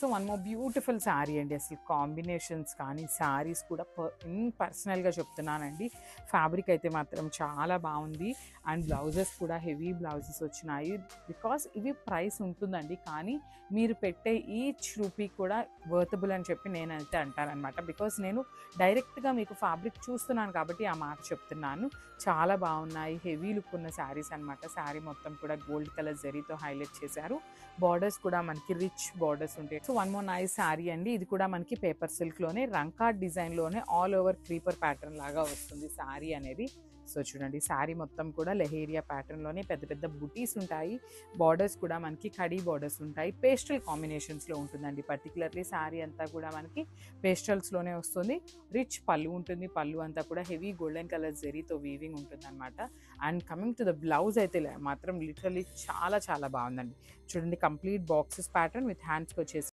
So one more beautiful sari అండి. అసలు combinations కానీ శారీస్ కూడా పర్సనల్గా చెప్తున్నానండి, ఫ్యాబ్రిక్ అయితే మాత్రం చాలా బాగుంది. అండ్ బ్లౌజెస్ కూడా హెవీ బ్లౌజెస్ వచ్చినాయి. బికాస్ ఇవి ప్రైస్ ఉంటుందండి, కానీ మీరు పెట్టే ఈచ్ రూపీ కూడా వర్తబుల్ అని చెప్పి నేనైతే అంటానన్నమాట. బికాస్ నేను డైరెక్ట్గా మీకు ఫ్యాబ్రిక్ చూస్తున్నాను కాబట్టి ఆ మాట చెప్తున్నాను. చాలా బాగున్నాయి, హెవీ లుక్ ఉన్న శారీస్ అనమాట. శారీ మొత్తం కూడా గోల్డ్ కలర్ జరీతో హైలైట్ చేశారు. బార్డర్స్ కూడా మనకి రిచ్ బార్డర్స్ ఉంటాయి. So one more nice sari అండి. ఇది కూడా మనకి పేపర్ సిల్క్లోనే రంకాట్ డిజైన్లోనే ఆల్ ఓవర్ క్రీపర్ ప్యాటర్న్ లాగా వస్తుంది శారీ అనేది. సో చూడండి, శారీ మొత్తం కూడా లెహేరియా ప్యాటర్న్లోనే పెద్ద పెద్ద బుటీస్ ఉంటాయి. బార్డర్స్ కూడా మనకి కడీ బార్డర్స్ ఉంటాయి. పేస్టల్ కాంబినేషన్స్లో ఉంటుందండి. పర్టికులర్లీ శారీ అంతా కూడా మనకి పేస్టల్స్లోనే వస్తుంది. రిచ్ పళ్ళు ఉంటుంది. పళ్ళు అంతా కూడా హెవీ గోల్డెన్ కలర్ జెరీతో వీవింగ్ ఉంటుంది అనమాట. And coming to the blouse అయితే మాత్రం లిటరలీ చాలా చాలా బాగుందండి. చూడండి, కంప్లీట్ బాక్సెస్ ప్యాటర్న్ విత్ హ్యాండ్స్కి వచ్చేసి